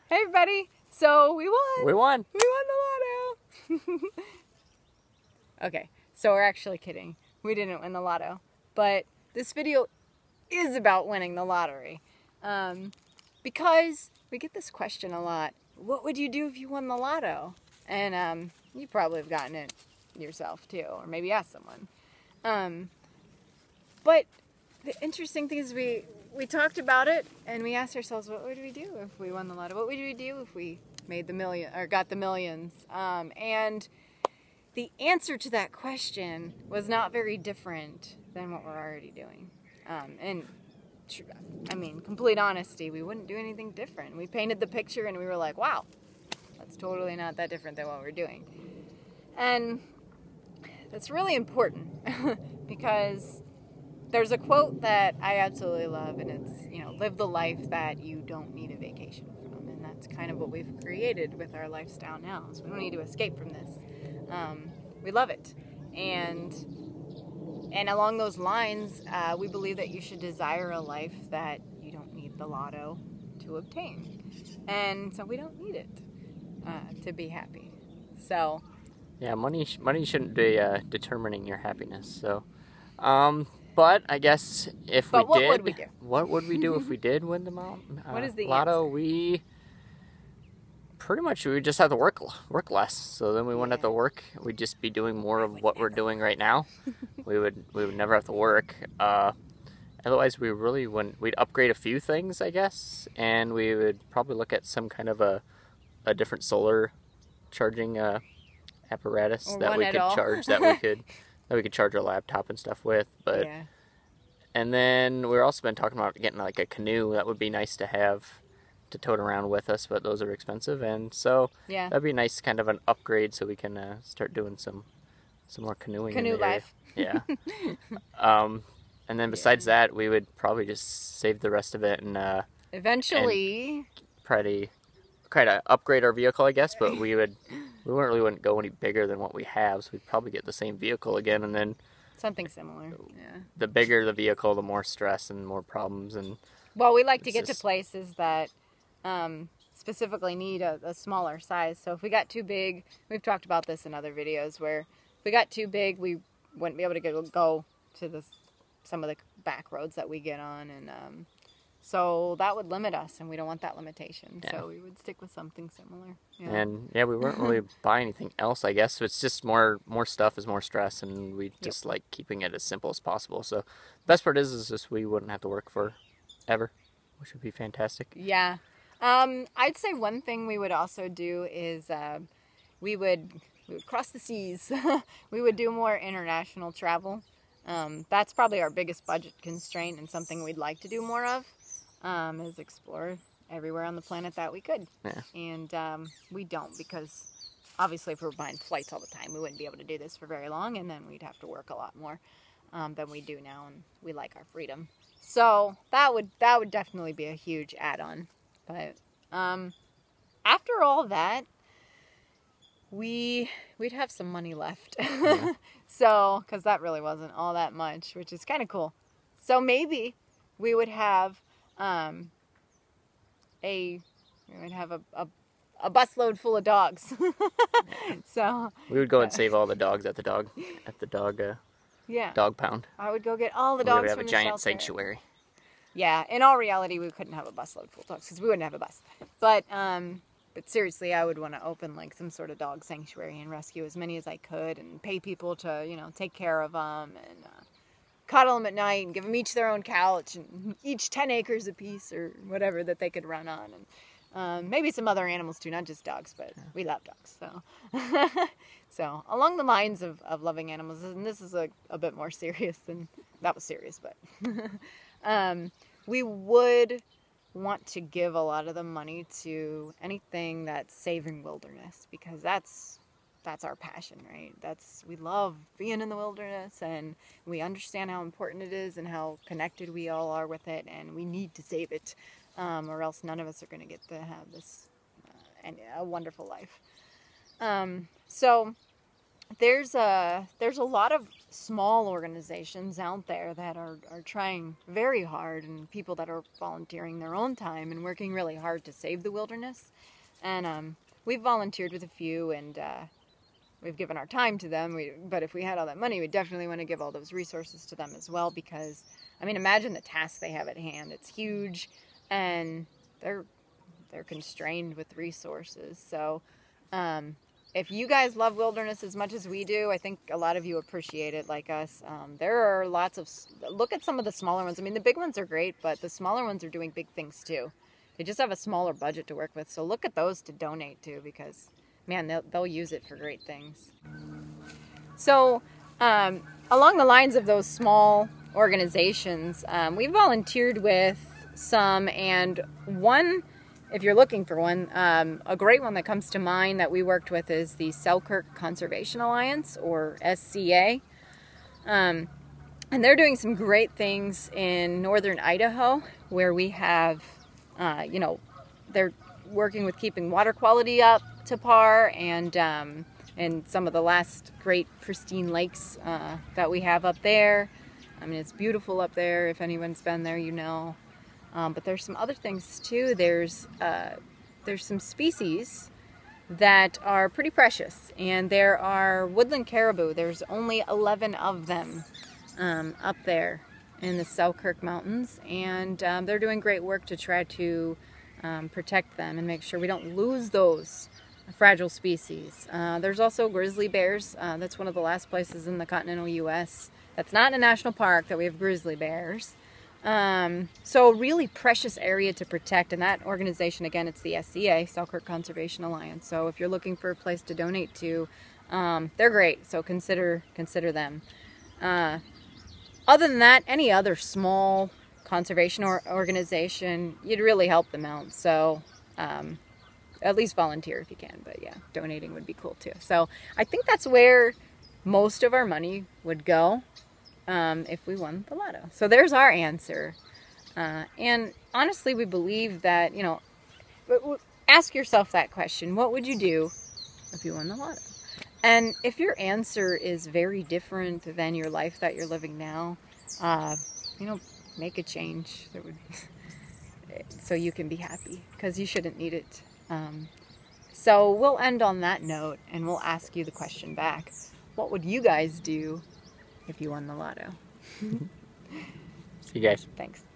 Hey everybody! So we won! We won! We won the lotto! Okay, so we're actually kidding. We didn't win the lotto. But this video is about winning the lottery. Because we get this question a lot. What would you do if you won the lotto? And you probably have gotten it yourself too, or maybe asked someone. But the interesting thing is we talked about it and we asked ourselves, what would we do if we won the lotto? What would we do if we made the million or got the millions? And the answer to that question was not very different than what we're already doing. I mean, complete honesty, we wouldn't do anything different. We painted the picture and we were like, wow, that's totally not that different than what we're doing. And that's really important because there's a quote that I absolutely love, and it's, live the life that you don't need a vacation from. And that's kind of what we've created with our lifestyle now. So we don't need to escape from this. We love it. And along those lines, we believe that you should desire a life that you don't need the lotto to obtain. And so we don't need it to be happy. So yeah, money shouldn't be determining your happiness. So, but I guess if we did, what would we do? What would we do if we did win the what is the lotto? answer? We would just have to work less. So then we wouldn't have to work. We'd just be doing more of what we're doing right now. we would never have to work. Otherwise, we really wouldn't. We'd upgrade a few things, I guess, and we would probably look at some kind of a different solar charging apparatus Or that we could charge that we could charge our laptop and stuff with. But yeah. And then we've also been talking about getting like a canoe. That would be nice to have to tote around with us, but those are expensive, and so Yeah. that'd be nice, kind of an upgrade, so we can start doing some more canoeing. Canoe in the area. life. Yeah. And then besides that, we would probably just save the rest of it and Eventually try to upgrade our vehicle, I guess. But we wouldn't go any bigger than what we have, so we'd probably get the same vehicle again, and then something similar. Yeah. the bigger the vehicle, the more stress and more problems. And well, we like to get to places that specifically need a smaller size. So if we got too big, we've talked about this in other videos, where if we got too big, we wouldn't be able to go to some of the back roads that we get on, and so that would limit us, and we don't want that limitation. Yeah. So we would stick with something similar. Yeah. And yeah, we weren't really buying anything else, I guess. So it's just more stuff is more stress, and we just like keeping it as simple as possible. So the best part is just we wouldn't have to work forever, which would be fantastic. Yeah. I'd say one thing we would also do is we would cross the seas. We would do more international travel. That's probably our biggest budget constraint, and something we'd like to do more of is explore everywhere on the planet that we could. Yeah. And we don't, because obviously if we were buying flights all the time, we wouldn't be able to do this for very long, and then we'd have to work a lot more than we do now, and we like our freedom. So that would definitely be a huge add-on. But after all that, we'd have some money left. Yeah. So, because that really wasn't all that much, which is kind of cool. So maybe we would have a busload full of dogs. So we would go and save all the dogs at the dog dog pound. I would go get all the dogs. We would have from a the giant shelter. sanctuary. Yeah, in all reality, we couldn't have a busload full of dogs because we wouldn't have a bus. But seriously, I would want to open like some sort of dog sanctuary and rescue as many as I could, and pay people to, take care of them, and cuddle them at night, and give them each their own couch, and each 10 acres apiece or whatever that they could run on, and maybe some other animals too, not just dogs, but we love dogs. So, so along the lines of loving animals, and this is a bit more serious than that was serious, but we would want to give a lot of the money to anything that's saving wilderness, because that's our passion, right? We love being in the wilderness, and we understand how important it is and how connected we all are with it, and we need to save it, or else none of us are going to get to have this a wonderful life. So there's a lot of small organizations out there that are trying very hard, and people that are volunteering their own time and working really hard to save the wilderness. And we've volunteered with a few, and we've given our time to them. But if we had all that money, we definitely want to give all those resources to them as well, because, I mean, imagine the task they have at hand. It's huge, and they're constrained with resources. So if you guys love wilderness as much as we do, I think a lot of you appreciate it like us. There are lots of, look at some of the smaller ones. I mean, the big ones are great, but the smaller ones are doing big things too. They just have a smaller budget to work with. So look at those to donate to, because, man, they'll use it for great things. So along the lines of those small organizations, we volunteered with some, and one, if you're looking for one, a great one that comes to mind that we worked with is the Selkirk Conservation Alliance, or SCA. And they're doing some great things in northern Idaho, where we have, they're working with keeping water quality up to par, and some of the last great pristine lakes that we have up there. I mean, it's beautiful up there. If anyone's been there, you know. But there's some other things too. There's some species that are pretty precious, and there are woodland caribou. There's only 11 of them up there in the Selkirk Mountains, and they're doing great work to try to protect them and make sure we don't lose those fragile species. There's also grizzly bears. That's one of the last places in the continental U.S. that's not in a national park that we have grizzly bears. So really precious area to protect, and that organization, again, it's the SCA, Selkirk Conservation Alliance. So if you're looking for a place to donate to, they're great, so consider them. Other than that, any other small conservation organization, you'd really help them out. So at least volunteer if you can, but yeah, donating would be cool too. So I think that's where most of our money would go. If we won the Lotto. So there's our answer. And honestly, we believe that, ask yourself that question. What would you do if you won the Lotto? And if your answer is very different than your life that you're living now, make a change that would, so you can be happy, because you shouldn't need it. So we'll end on that note, and we'll ask you the question back. What would you guys do if you won the Lotto? See you guys. Thanks.